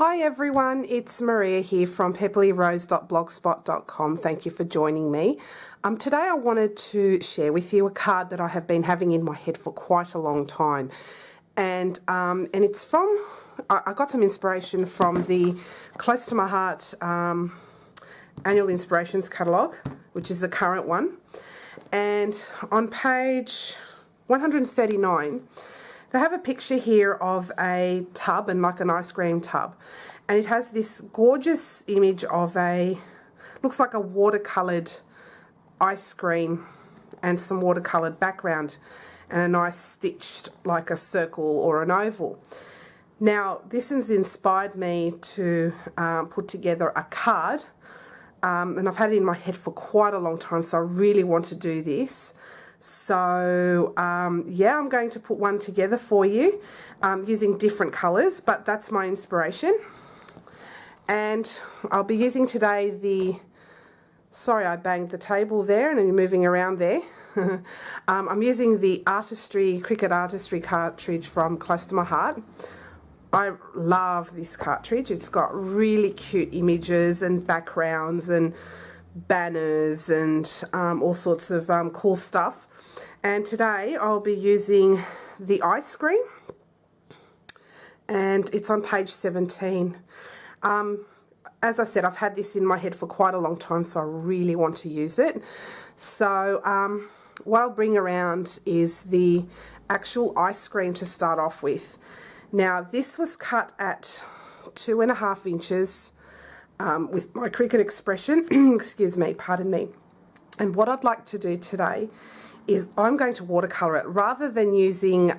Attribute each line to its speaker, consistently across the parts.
Speaker 1: Hi everyone, it's Maria here from pepperlyrose.blogspot.com. Thank you for joining me. Today I wanted to share with you a card that I have been having in my head for quite a long time. And it's from, I got some inspiration from the Close to My Heart Annual Inspirations Catalogue, which is the current one. And on page 139, they have a picture here of a tub, and like an ice cream tub, and it has this gorgeous image of looks like a watercoloured ice cream and some watercoloured background and a nice stitched like a circle or an oval. Now this has inspired me to put together a card, and I've had it in my head for quite a long time, so I really want to do this. So yeah, I'm going to put one together for you using different colours, but that's my inspiration. And I'll be using today sorry, I banged the table there and I'm moving around there. I'm using the Cricut Artistry cartridge from Close to My Heart. I love this cartridge. It's got really cute images and backgrounds and banners and all sorts of cool stuff. And today I'll be using the ice cream, and it's on page 17. As I said, I've had this in my head for quite a long time, so I really want to use it. So what I'll bring around is the actual ice cream to start off with. Now this was cut at 2.5 inches with my Cricut expression, excuse me, pardon me. And what I'd like to do today is I'm going to watercolour it. Rather than using,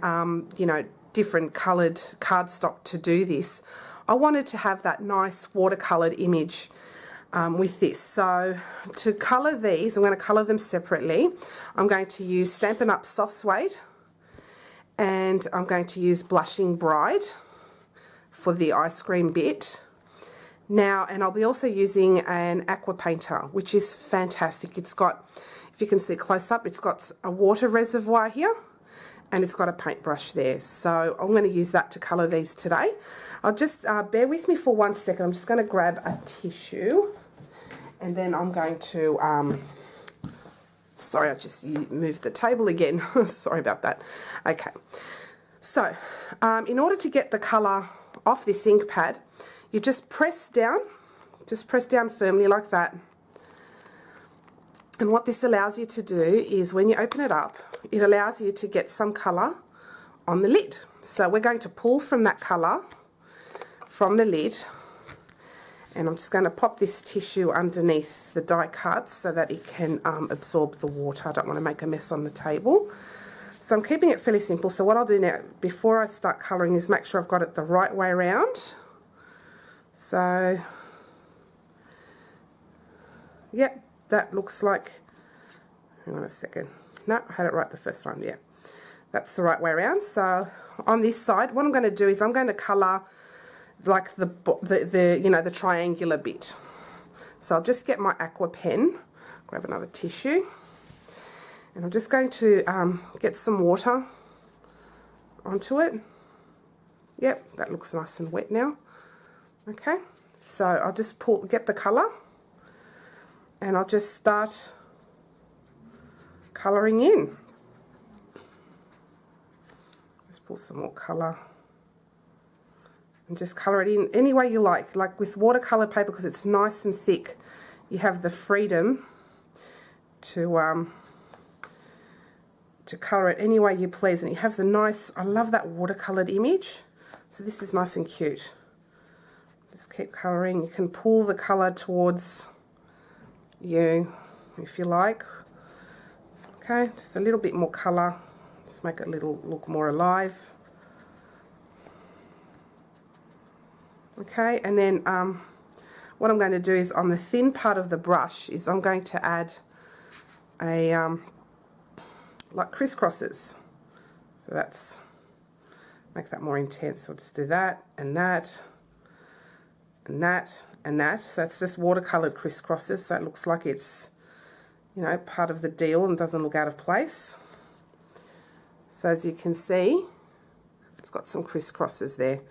Speaker 1: you know, different coloured cardstock to do this, I wanted to have that nice watercoloured image with this. So to colour these, I'm going to colour them separately. I'm going to use Stampin Up Soft Suede, and I'm going to use Blushing Bride for the ice cream bit. Now, and I'll be also using an Aqua Painter, which is fantastic. It's got, if you can see close up, it's got a water reservoir here, and it's got a paintbrush there. So I'm going to use that to colour these today. I'll just bear with me for 1 second. I'm just going to grab a tissue, and then I'm going to, sorry, I just moved the table again. Sorry about that. Okay, so in order to get the colour off this ink pad, you just press down firmly like that. And what this allows you to do is when you open it up, it allows you to get some colour on the lid. So we're going to pull from that colour from the lid, and I'm just going to pop this tissue underneath the die cut so that it can absorb the water. I don't want to make a mess on the table. So I'm keeping it fairly simple. So what I'll do now, before I start colouring, is make sure I've got it the right way around. So, yep, that looks like, hang on a second, no, I had it right the first time, yeah, that's the right way around. So on this side, what I'm going to do is I'm going to colour like the you know, the triangular bit. So I'll just get my Aqua pen, grab another tissue, and I'm just going to get some water onto it. Yep, that looks nice and wet now. Okay, so I'll just get the colour, and I'll just start colouring in. Just pull some more colour and just colour it in any way you like with watercolour paper, because it's nice and thick. You have the freedom to colour it any way you please, and it has a nice, I love that watercoloured image. So this is nice and cute. Just keep colouring. You can pull the colour towards you if you like. Okay, just a little bit more colour. Just make it look more alive. Okay, and then what I'm going to do is on the thin part of the brush is I'm going to add a like crisscrosses. So that's, make that more intense. I'll just do that and that. And that and that. So it's just watercoloured crisscrosses, so it looks like it's, you know, part of the deal and doesn't look out of place. So as you can see, it's got some crisscrosses there.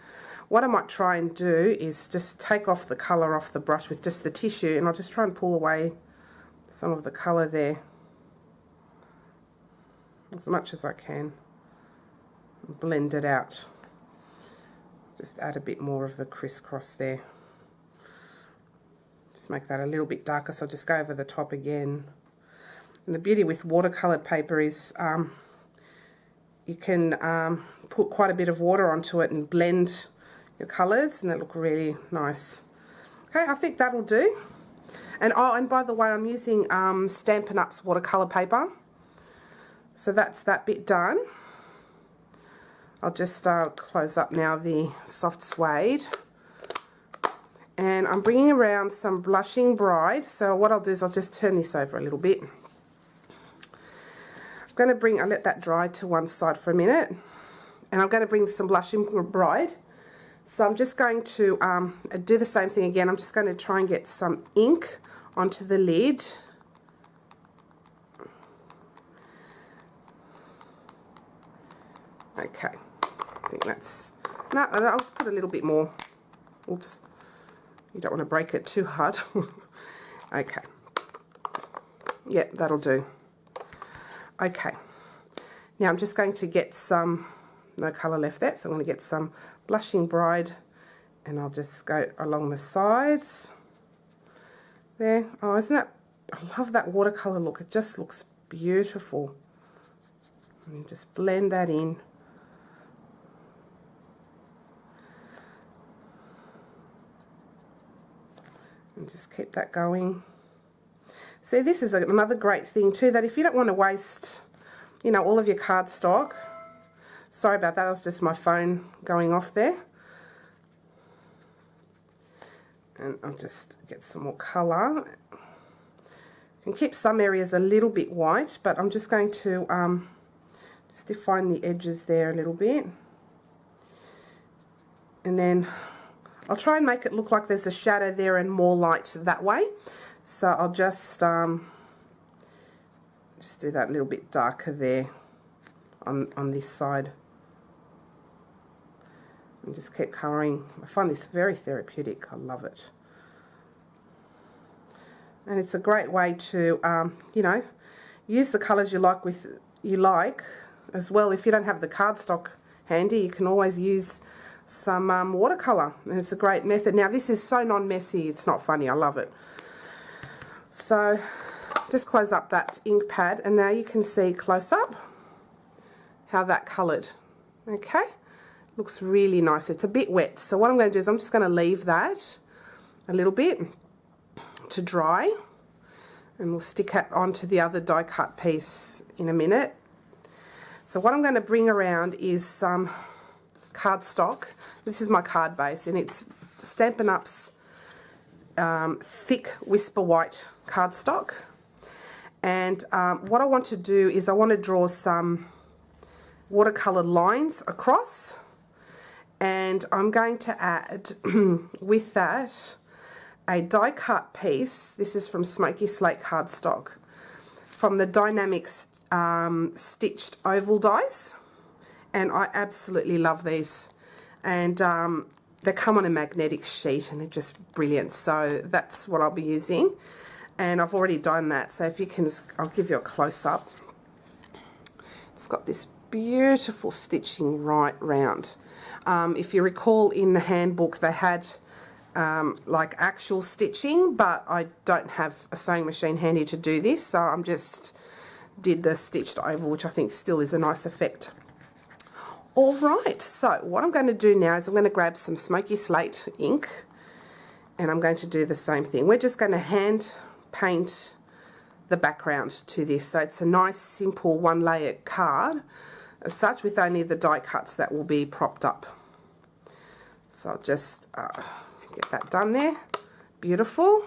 Speaker 1: what I might try and do is just take off the colour off the brush with just the tissue, and I'll just try and pull away some of the colour there as much as I can. Blend it out. Just add a bit more of the crisscross there. Just make that a little bit darker, so I'll just go over the top again. And the beauty with watercoloured paper is you can put quite a bit of water onto it and blend your colours, and they look really nice. Okay, I think that'll do. And oh, and by the way, I'm using Stampin' Up's watercolour paper. So that's that bit done. I'll just close up now the soft suede. And I'm bringing around some Blushing Bride. So what I'll do is I'll just turn this over a little bit. I'll let that dry to one side for a minute, and I'm going to bring some Blushing Bride. So I'm just going to do the same thing again. I'm just going to try and get some ink onto the lid. Okay, I think that's, no, I'll put a little bit more. Oops, you don't want to break it too hard. Okay, yeah, that'll do. Okay, now I'm just going to get some, no colour left there, so I'm going to get some Blushing Bride, and I'll just go along the sides there. Oh, isn't that, I love that watercolour look, it just looks beautiful. And just blend that in. And just keep that going. See, this is another great thing too, that if you don't want to waste, you know, all of your cardstock. Sorry about that, that was just my phone going off there. And I'll just get some more colour. Can keep some areas a little bit white, but I'm just going to just define the edges there a little bit. And then I'll try and make it look like there's a shadow there and more light that way. So I'll just do that a little bit darker there on this side. And just keep colouring. I find this very therapeutic. I love it. And it's a great way to, you know, use the colours you like as well. If you don't have the cardstock handy, you can always use some watercolour. And it's a great method. Now this is so non-messy, it's not funny. I love it. So just close up that ink pad, and now you can see close up how that coloured. Okay, looks really nice. It's a bit wet, so what I'm going to do is I'm just going to leave that a little bit to dry, and we'll stick it onto the other die cut piece in a minute. So what I'm going to bring around is some cardstock. This is my card base, and it's Stampin' Up's thick Whisper White cardstock. And what I want to do is I want to draw some watercolour lines across, and I'm going to add with that a die cut piece. This is from Smoky Slate cardstock from the Dynamics stitched oval dies, and I absolutely love these. And they come on a magnetic sheet and they're just brilliant, so that's what I'll be using. And I've already done that, so if you can, I'll give you a close-up. It's got this beautiful stitching right round. If you recall, in the handbook they had like actual stitching, but I don't have a sewing machine handy to do this, so I'm just did the stitched oval, which I think still is a nice effect. Alright, so what I'm going to do now is I'm going to grab some Smoky Slate ink, and I'm going to do the same thing. We're just going to hand paint the background to this, so it's a nice simple one layer card as such, with only the die cuts that will be propped up. So I'll just get that done there. Beautiful.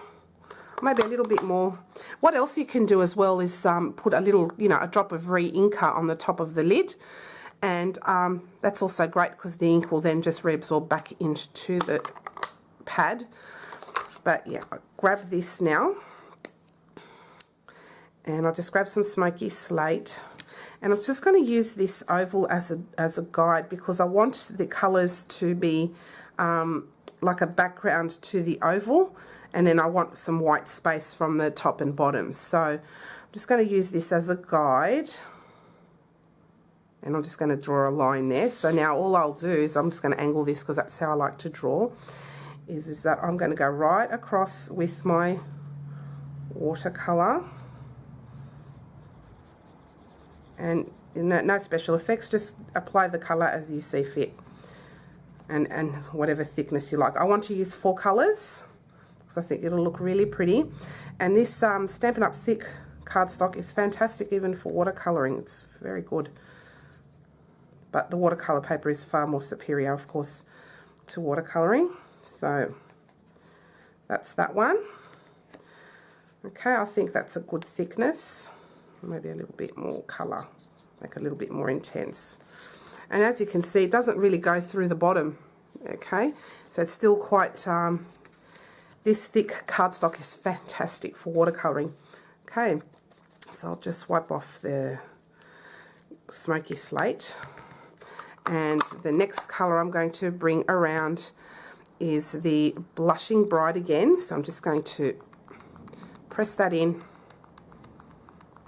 Speaker 1: Maybe a little bit more. What else you can do as well is put a little, you know, a drop of re-inker on the top of the lid. And that's also great because the ink will then just reabsorb back into the pad. But yeah, I'll grab this now. And I'll just grab some Smoky Slate. And I'm just going to use this oval as a guide, because I want the colours to be like a background to the oval, and then I want some white space from the top and bottom. So I'm just going to use this as a guide, and I'm just going to draw a line there. So now all I'll do is I'm just going to angle this because that's how I like to draw, is that I'm going to go right across with my watercolour, and no special effects, just apply the colour as you see fit, and whatever thickness you like. I want to use 4 colours because I think it'll look really pretty, and this Stampin' Up! Thick cardstock is fantastic even for watercolouring. It's very good, but the watercolour paper is far more superior, of course, to watercolouring. So that's that one. Okay, I think that's a good thickness. Maybe a little bit more colour, make it a little bit more intense. And as you can see, it doesn't really go through the bottom. Okay, so it's still quite, this thick cardstock is fantastic for watercolouring. Okay, so I'll just wipe off the smoky slate. And the next colour I'm going to bring around is the Blushing Bride again. So I'm just going to press that in,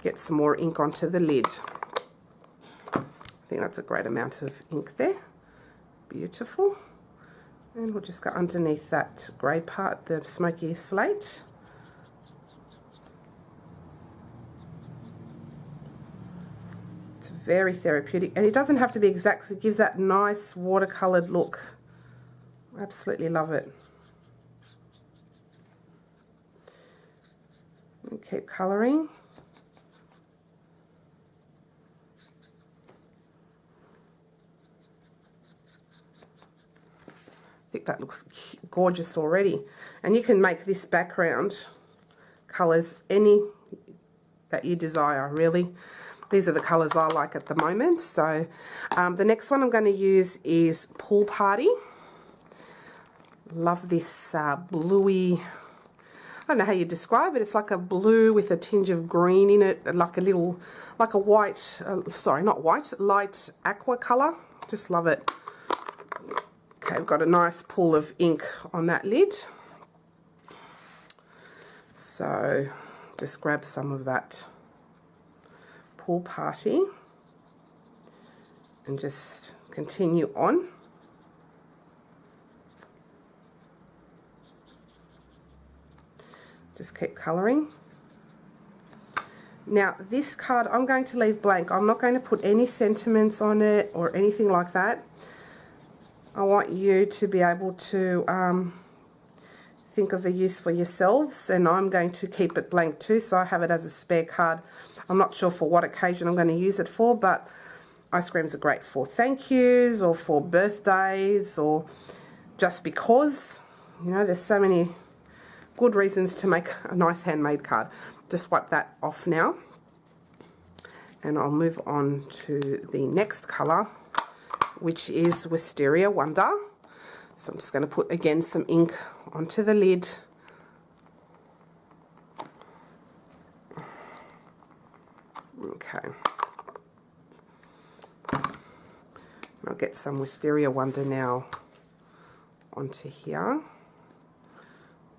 Speaker 1: get some more ink onto the lid. I think that's a great amount of ink there. Beautiful. And we'll just go underneath that grey part, the smoky slate. It's very therapeutic, and it doesn't have to be exact because it gives that nice watercoloured look. Absolutely love it. And keep colouring. I think that looks gorgeous already. And you can make this background colours any that you desire, really. These are the colours I like at the moment. So the next one I'm going to use is Pool Party. Love this bluey, I don't know how you describe it. It's like a blue with a tinge of green in it, like a little, like a white, sorry, not white, light aqua colour. Just love it. Okay, I've got a nice pool of ink on that lid. So just grab some of that Pool Party and just continue on. Just keep colouring. Now this card I'm going to leave blank. I'm not going to put any sentiments on it or anything like that. I want you to be able to think of a use for yourselves, and I'm going to keep it blank too, so I have it as a spare card. I'm not sure for what occasion I'm going to use it for, but ice creams are great for thank yous or for birthdays or just because. You know, there's so many good reasons to make a nice handmade card. Just wipe that off now, and I'll move on to the next colour, which is Wisteria Wonder. So I'm just going to put again some ink onto the lid. Okay. I'll get some Wisteria Wonder now onto here.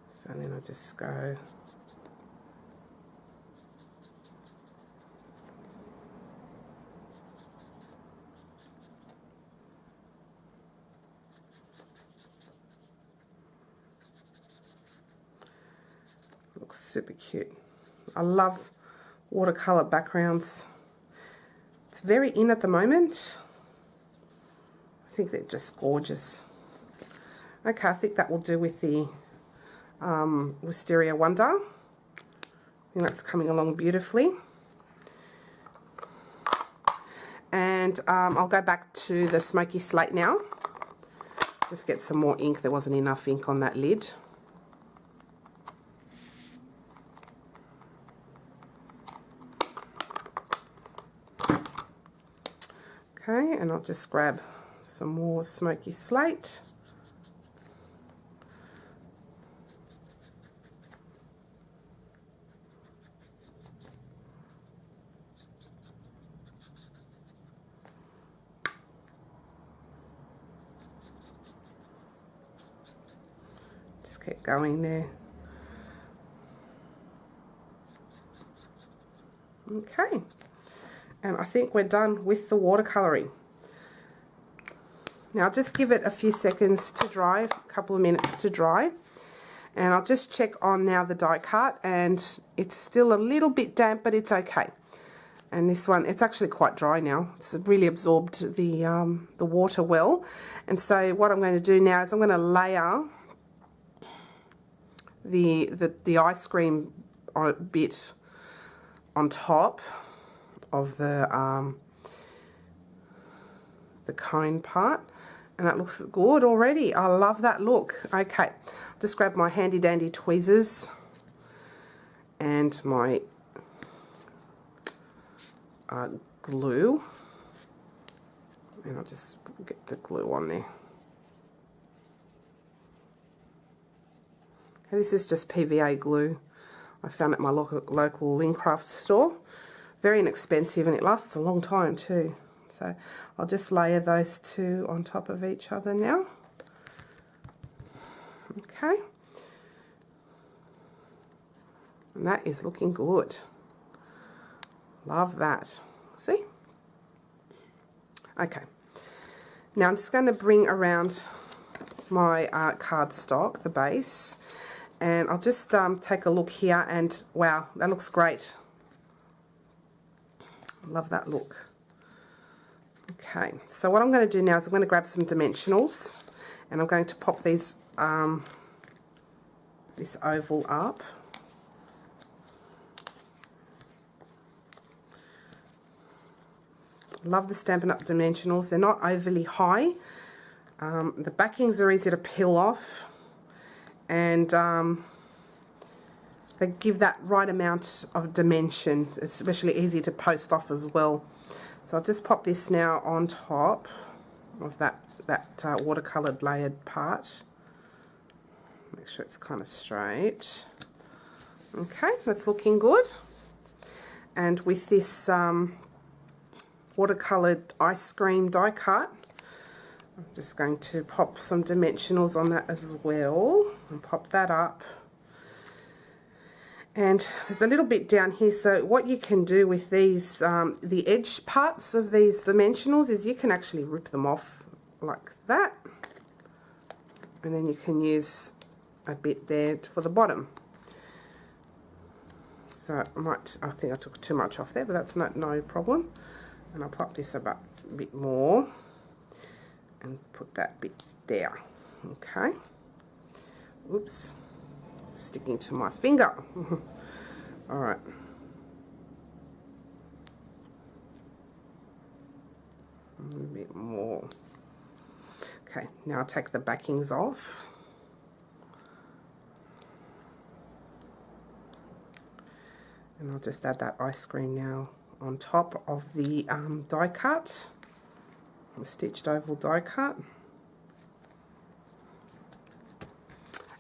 Speaker 1: So then I'll just go looks super cute. I love watercolour backgrounds. It's very in at the moment. I think they're just gorgeous. Okay, I think that will do with the Wisteria Wonder. I think that's coming along beautifully. And I'll go back to the smoky slate now. Just get some more ink. There wasn't enough ink on that lid. Okay, and I'll just grab some more smoky slate. get going there. Okay, and I think we're done with the watercolouring. Now just give it a few seconds to dry, a couple of minutes to dry, and I'll just check on now the die cut, and it's still a little bit damp, but it's okay. And this one, it's actually quite dry now. It's really absorbed the water well. And so what I'm going to do now is I'm going to layer the ice cream bit on top of the cone part, and that looks good already. I love that look. Okay, just grab my handy dandy tweezers and my glue, and I'll just get the glue on there. Okay, this is just PVA glue. I found it at my local Lincraft store. Very inexpensive, and it lasts a long time too. So I'll just layer those two on top of each other now. Okay. And that is looking good. Love that. See? Okay. Now I'm just going to bring around my cardstock, the base, and I'll just take a look here, and wow, that looks great. Love that look. Okay, so what I'm going to do now is I'm going to grab some dimensionals, and I'm going to pop these this oval up. Love the Stampin' Up dimensionals. They're not overly high. The backings are easy to peel off, and they give that right amount of dimension, especially easy to post off as well. So I'll just pop this now on top of that watercoloured layered part. Make sure it's kind of straight. Okay, that's looking good. And with this watercoloured ice cream die cut, I'm just going to pop some dimensionals on that as well, and pop that up. And there's a little bit down here, so what you can do with these, the edge parts of these dimensionals, is you can actually rip them off like that, and then you can use a bit there for the bottom. So I think I took too much off there, but that's no problem. And I'll pop this a bit more and put that bit there. Okay. Oops. Sticking to my finger. Alright. A little bit more. Okay, now I'll take the backings off. And I'll just add that ice cream now on top of the die cut, the stitched oval die cut.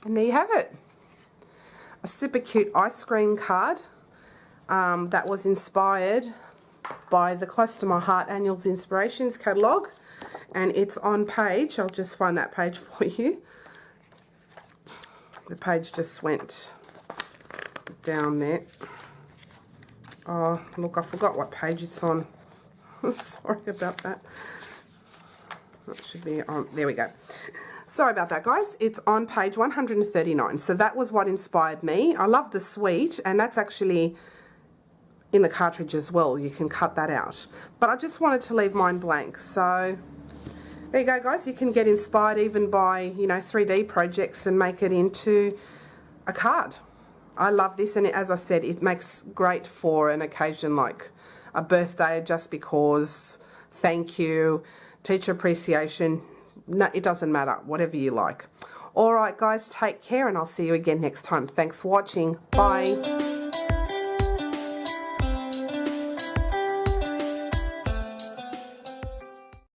Speaker 1: And there you have it. A super cute ice cream card that was inspired by the Close to My Heart Annual's Inspirations catalogue, and it's on page, I'll just find that page for you. The page just went down there. Oh, look, I forgot what page it's on. Sorry about that. That should be on, there we go. Sorry about that, guys. It's on page 139. So that was what inspired me. I love the suite, and that's actually in the cartridge as well. You can cut that out. But I just wanted to leave mine blank. So there you go, guys. You can get inspired even by, you know, 3D projects and make it into a card. I love this, and as I said, it makes great for an occasion like a birthday, just because, thank you, teacher appreciation. No, it doesn't matter, whatever you like. Alright guys, take care, and I'll see you again next time. Thanks for watching. Bye.